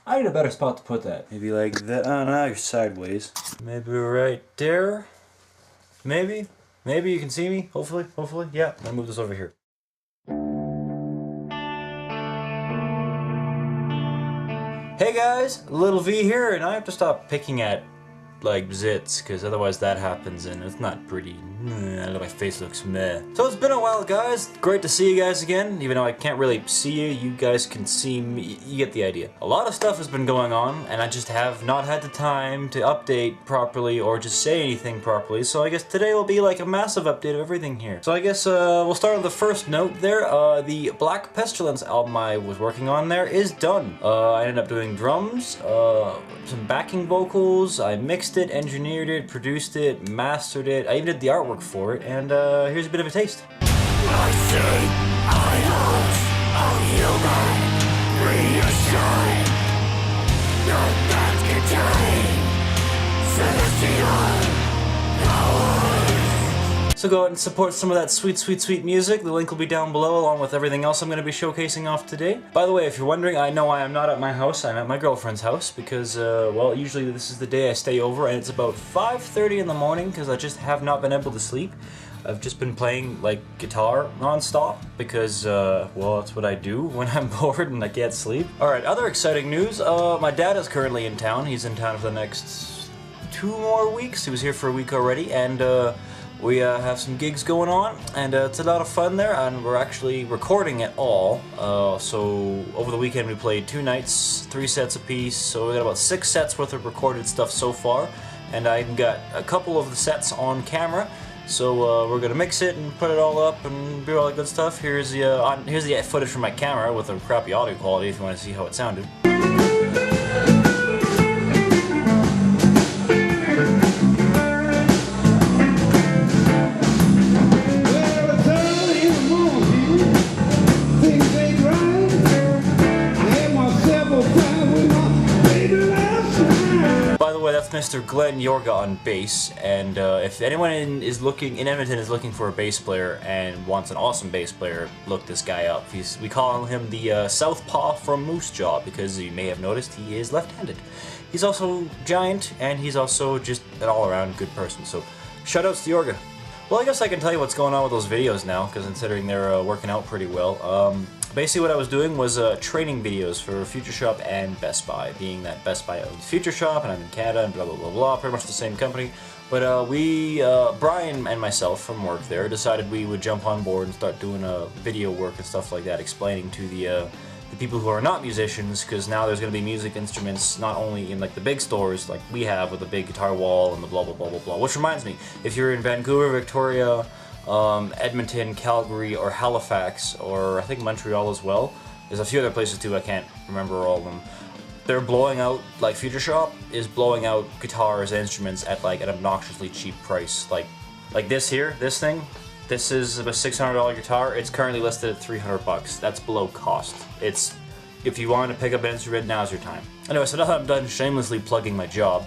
I need a better spot to put that. Maybe like that. Oh, now you're sideways. Maybe right there. Maybe. Maybe you can see me. Hopefully. Hopefully. Yeah. I'm gonna move this over here. Hey guys, Little V here, and I have to stop picking at like zits, because otherwise that happens and it's not pretty. My face looks meh. So it's been a while, guys. Great to see you guys again. Even though I can't really see you, you guys can see me. You get the idea. A lot of stuff has been going on, and I just have not had the time to update properly or just say anything properly. So I guess today will be like a massive update of everything here. So I guess we'll start on the first note there. The Black Pestilence album I was working on there is done. I ended up doing drums, some backing vocals. I mixed it, engineered it, produced it, mastered it. I even did the artwork for it, and here's a bit of a taste. I see idols of human reassuring. Not that contain celestial powers. So go out and support some of that sweet, sweet, sweet music. The link will be down below along with everything else I'm going to be showcasing off today. By the way, if you're wondering, I know I am not at my house. I'm at my girlfriend's house because, well, usually this is the day I stay over, and it's about 5:30 in the morning because I just have not been able to sleep. I've just been playing, like, guitar non-stop because, well, that's what I do when I'm bored and I can't sleep. Alright, other exciting news. My dad is currently in town. He's in town for the next 2 more weeks. He was here for a week already, and, we have some gigs going on, and it's a lot of fun there, and we're actually recording it all. So over the weekend we played 2 nights, 3 sets apiece, so we got about 6 sets worth of recorded stuff so far, and I even got a couple of the sets on camera. So we're gonna mix it and put it all up and do all that good stuff. Here's the footage from my camera with a crappy audio quality if you want to see how it sounded. Mr. Glenn Yorga on bass, and if anyone in Edmonton is looking for a bass player and wants an awesome bass player, look this guy up. We call him the Southpaw from Moose Jaw because you may have noticed he is left-handed. He's also giant, and he's also just an all-around good person, so shoutouts to Yorga. Well, I guess I can tell you what's going on with those videos now, because considering they're working out pretty well. Basically what I was doing was training videos for Future Shop and Best Buy, being that Best Buy owns Future Shop and I'm in Canada and blah blah blah blah, pretty much the same company. But Brian and myself from work there decided we would jump on board and start doing video work and stuff like that, explaining to the people who are not musicians, because now there's going to be music instruments not only in like the big stores like we have with the big guitar wall and the blah blah blah blah blah. Which reminds me, if you're in Vancouver, Victoria, Edmonton, Calgary, or Halifax, or I think Montreal as well. There's a few other places too, I can't remember all of them. They're blowing out, like Future Shop is blowing out guitars and instruments at like an obnoxiously cheap price. Like this here, this thing, this is a $600 guitar. It's currently listed at $300. That's below cost. If you want to pick up an instrument, now's your time. Anyway, so now that I'm done shamelessly plugging my job,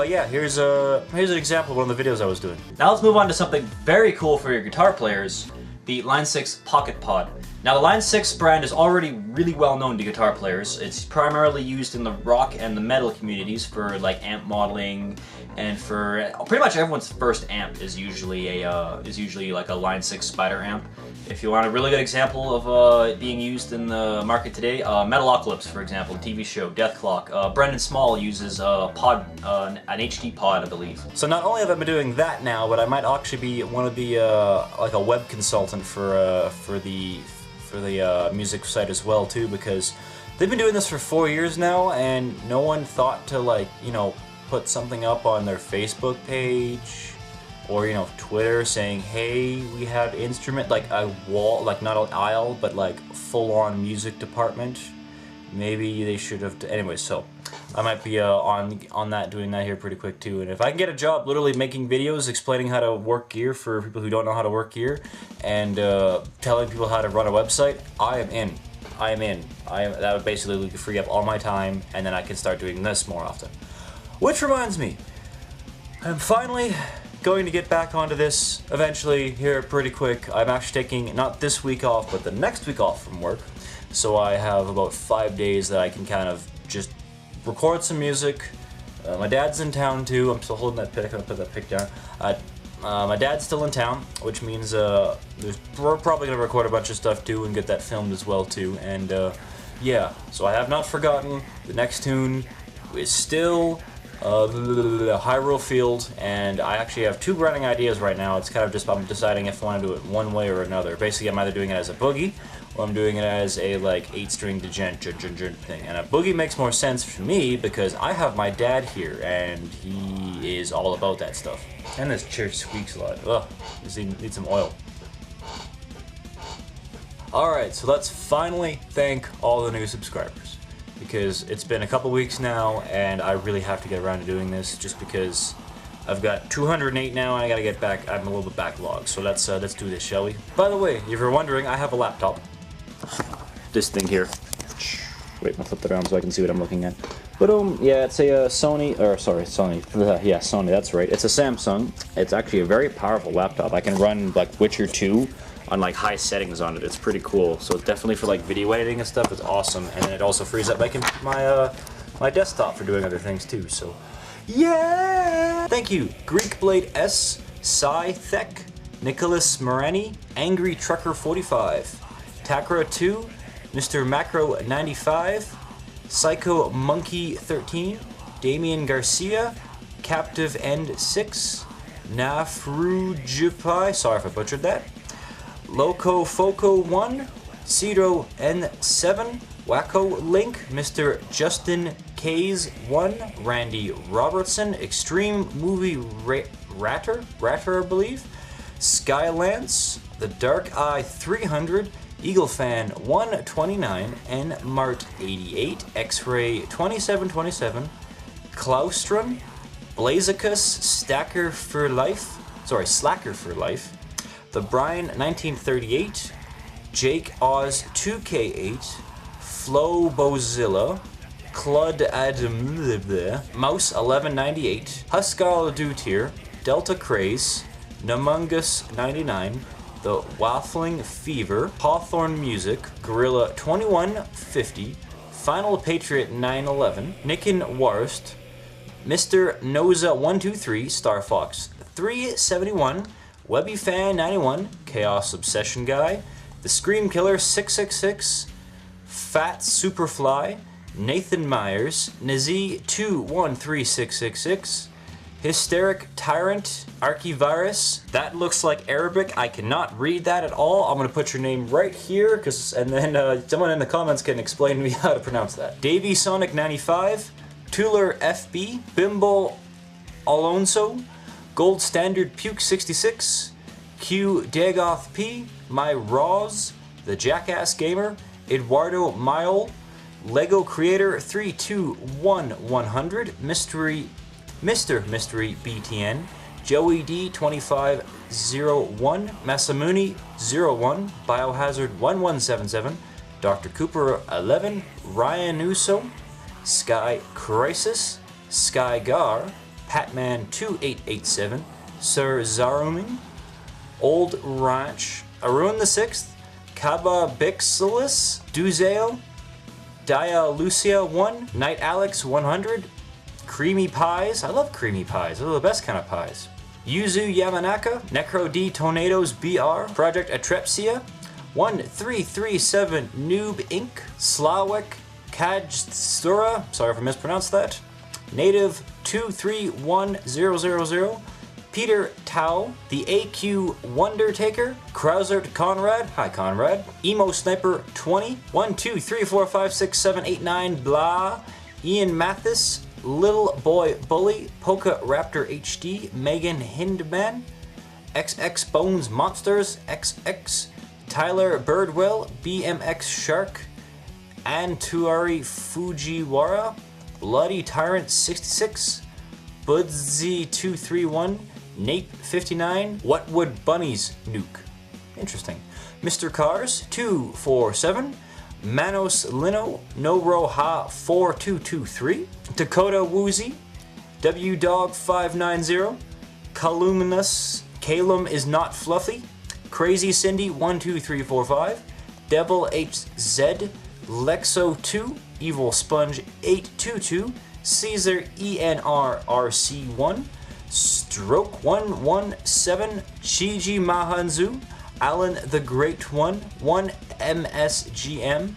yeah, here's an example of one of the videos I was doing. Now let's move on to something very cool for your guitar players, the Line 6 Pocket Pod. Now the Line 6 brand is already really well known to guitar players. It's primarily used in the rock and the metal communities for like amp modeling, and for pretty much everyone's first amp is usually like a Line 6 Spider amp. If you want a really good example of it being used in the market today, Metalocalypse, for example, TV show, Death Clock. Brendan Small uses an HD pod, I believe. So not only have I been doing that now, but I might actually be one of the like a web consultant for the music site as well too, because they've been doing this for 4 years now, and no one thought to, like, you know, put something up on their Facebook page or, you know, Twitter saying, hey, we have instrument, like a wall, like not an aisle, but like full-on music department. Maybe they should have. Anyway, so I might be on that, doing that here pretty quick too. And if I can get a job literally making videos explaining how to work gear for people who don't know how to work gear, and telling people how to run a website, I am in. That would basically free up all my time, and then I can start doing this more often. Which reminds me, I'm finally going to get back onto this eventually here pretty quick. I'm actually taking not this week off, but the next week off from work. So I have about 5 days that I can kind of just record some music. My dad's in town too. I'm still holding that pic. I'm gonna put that pic down. My dad's still in town, which means we're probably gonna record a bunch of stuff too and get that filmed as well too. And yeah, so I have not forgotten. The next tune is still Hyrule Field, and I actually have two running ideas right now. It's kind of just I'm deciding if I want to do it one way or another. Basically, I'm either doing it as a boogie or I'm doing it as a like 8-string djent thing. And a boogie makes more sense for me because I have my dad here and he is all about that stuff. And this chair squeaks a lot. Ugh, just need some oil. Alright, so let's finally thank all the new subscribers, because it's been a couple weeks now and I really have to get around to doing this just because I've got 208 now and I gotta get back. I'm a little bit backlogged, so let's do this, shall we? By the way, if you're wondering, I have a laptop. This thing here. Wait, I'll flip that around so I can see what I'm looking at. But yeah, it's a Sony, or sorry, Sony. Yeah, Sony, that's right. It's a Samsung. It's actually a very powerful laptop. I can run like Witcher 2 on like high settings on it. It's pretty cool. So it's definitely for like video editing and stuff. It's awesome, and then it also frees up my desktop for doing other things too. So yeah, thank you, Greek Blade S, Cy Thek, Nicholas Morani, Angry Trucker 45, Takra 2, Mr. Macro 95, Psycho Monkey 13, Damian Garcia, Captive End 6, Nafrujipai, sorry if I butchered that, Loco Foco 1, Cedro N7, Wacko Link, Mr. Justin K's 1, Randy Robertson, Extreme Movie Ratter, I believe, Skylance, The Dark Eye 300, Eagle Fan 129, and Mart 88, X-Ray 2727, Claustron, Blazicus, Slacker for Life, The Brian 1938, Jake Oz 2K8, Flo Bozilla, Clud Adam, Mouse 1198, Huskal Dutier, Delta Craze, Namungus 99, The Waffling Fever, Hawthorne Music, Gorilla 2150, Final Patriot 911, Nicken Warst, Mr. Noza 123, Star Fox 371, Webby Fan 91, Chaos Obsession Guy, The Scream Killer 666, Fat Superfly, Nathan Myers, Nazi 213666, Hysteric Tyrant, Archivirus. That looks like Arabic. I cannot read that at all. I'm gonna put your name right here, and then someone in the comments can explain to me how to pronounce that. Davy Sonic 95, Tuller FB, Bimbo Alonso, Gold Standard Puke 66, Q Dagoth P, My Roz, The Jackass Gamer, Eduardo Mile, Lego Creator 321100, Mr. Mystery BTN, Joey D 2501, Masamuni 01, Biohazard 1177, Dr. Cooper 11, Ryan Uso, Sky Crisis, Sky Gar, Patman 2887, Sir Zarumin, Old Ranch, Arun the 6th, Kaba Bixilus, Duzeo, Dia Lucia 1, Night Alex 100, Creamy Pies, I love creamy pies, those are the best kind of pies. Yuzu Yamanaka, Necro D Tornadoes BR, Project Atrepsia, 1337 Noob Inc., Slawek, Kajstura, sorry if I mispronounced that, Native 231000, Peter Tao, The AQ Wondertaker, Krausert Conrad, hi Conrad, Emo Sniper 20, 123456789 blah, Ian Mathis, Little Boy Bully, Polka Raptor HD, Megan Hindman, XX Bones Monsters, XX, Tyler Birdwell, BMX Shark, Antuari Fujiwara, Bloody Tyrant 66, Budsy 231, Nate 59, What Would Bunnies Nuke? Interesting. Mr. Cars 247, Manos Lino, No Roha 4223, Dakota Woozy, W Dog 590, Caluminous, Calum is not fluffy, Crazy Cindy 12345, Devil HZ, Lexo2, Evil Sponge 822, Caesar ENRRC1, Stroke 117, Chiji Mahanzu, Alan the Great One, 1MSGM,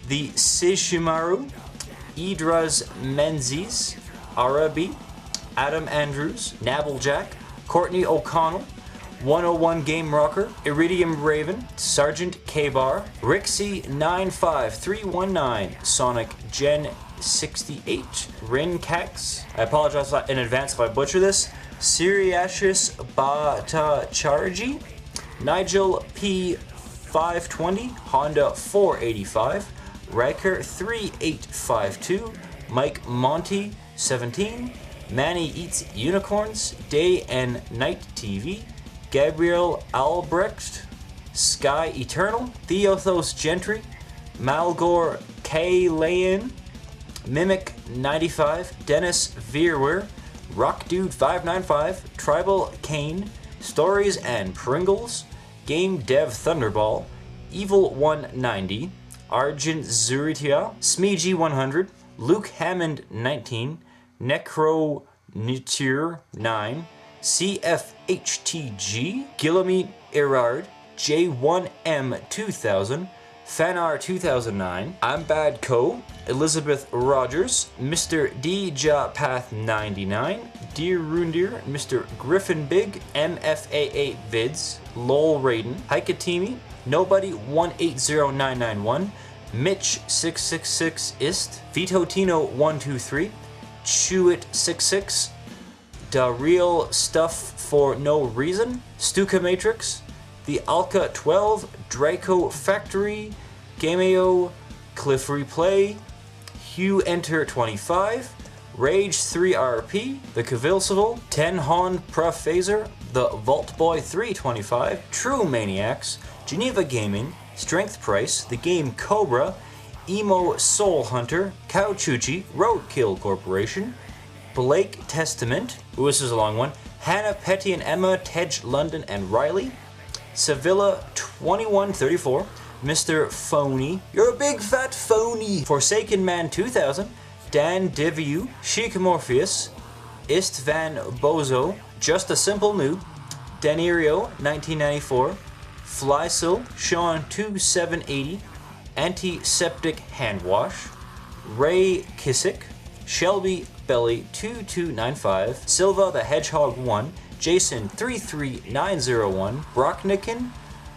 the Sishimaru, Idras Menzies, Arabi, Adam Andrews, Nabblejack, Courtney O'Connell, 101 Game Rocker, Iridium Raven, Sergeant K-Bar, Rixie95319, Sonic Gen 68, Rincax, I apologize in advance if I butcher this, Siriashis Batacharji, Nigel P520, Honda 485, Riker 3852, Mike Monty 17, Manny Eats Unicorns, Day and Night TV, Gabriel Albrecht, Sky Eternal, Theothos Gentry, Malgor K. Layan, Mimic 95, Dennis Veerwer, Rockdude 595, Tribal Kane, Stories and Pringles, Game Dev Thunderball, Evil 190, Arjun Zuritia, Smeegee 100, Luke Hammond 19, Necro Nitir 9, CFHTG, Gillamite Erard, J1M 2000, Fanar 2009, I'm Bad Co, Elizabeth Rogers, Mr. D Path 99, Dear Rundir, Mr. Griffin Big, MFA8 Vids, Lol Raiden, Hikatimi, Nobody 180991, Mitch 666 Ist, Vitotino 123, Chewit66, Da Real Stuff for No Reason, Stuka Matrix, The Alka 12, Draco Factory, Gameo, Cliff Replay, Hugh Enter 25, Rage 3RP, The Cavilcivil, Tenhon Prophaser, The Vault Boy 325, True Maniacs, Geneva Gaming, Strength Price, The Game Cobra, Emo Soul Hunter, Kauchuchi, Roadkill Corporation, Blake Testament, ooh, this is a long one, Hannah Petty and Emma, Tej London and Riley, Sevilla 2134, Mr. Phony, you're a big fat phony, Forsaken Man 2000, Dan Diviu, Chic Morpheus, Ist Van Bozo, Just a Simple Noob, Danirio 1994, Flysil, Sean 2780, Antiseptic Hand Wash, Ray Kissick, Shelby Belly 2295, Silva the Hedgehog 1, Jason 33901, Brocknikin,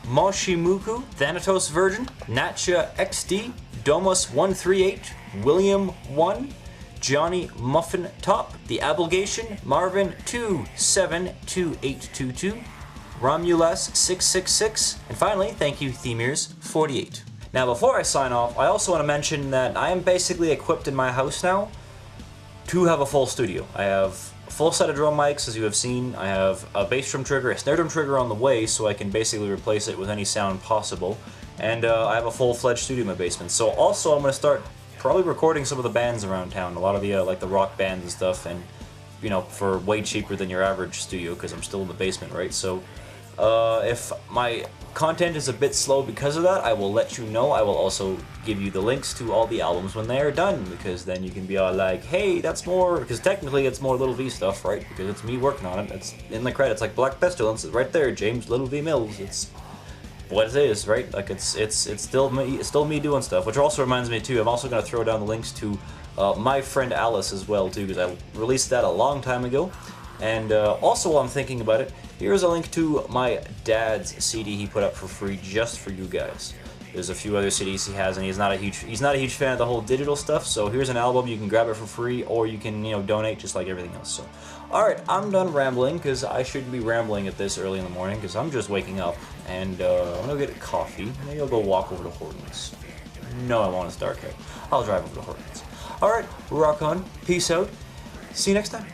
Moshimuku, Thanatos Virgin, Natcha XD, Domus 138, William 1, Johnny Muffin Top, The Abligation, Marvin 272822, Romulas 666, and finally, thank you Themirs 48. Now before I sign off, I also want to mention that I am basically equipped in my house now to have a full studio. I have a full set of drum mics, as you have seen. I have a bass drum trigger, a snare drum trigger on the way, so I can basically replace it with any sound possible. And I have a full-fledged studio in my basement. So also I'm going to start probably recording some of the bands around town, a lot of the like the rock bands and stuff, and you know, for way cheaper than your average studio, because I'm still in the basement, right? So if my content is a bit slow because of that, I will let you know. I will also give you the links to all the albums when they are done, because then you can be all like, hey, that's more, because technically it's more Little V stuff, right? Because it's me working on it. It's in the credits, like Black Pestilence, it's right there, James LittleVMills. It's what it is, right? Like it's still me doing stuff. Which also reminds me too, I'm also gonna throw down the links to My Friend Alice as well too, because I released that a long time ago. And also, while I'm thinking about it, here's a link to my dad's CD he put up for free just for you guys. There's a few other CDs he has, and he's not a huge fan of the whole digital stuff. So here's an album, you can grab it for free, or you can, you know, donate just like everything else. So, all right, I'm done rambling, because I shouldn't be rambling at this early in the morning, because I'm just waking up, and I'm gonna get a coffee. Maybe I'll go walk over to Hortons. No, I won't. It's dark out. I'll drive over to Hortons. All right, rock on. Peace out. See you next time.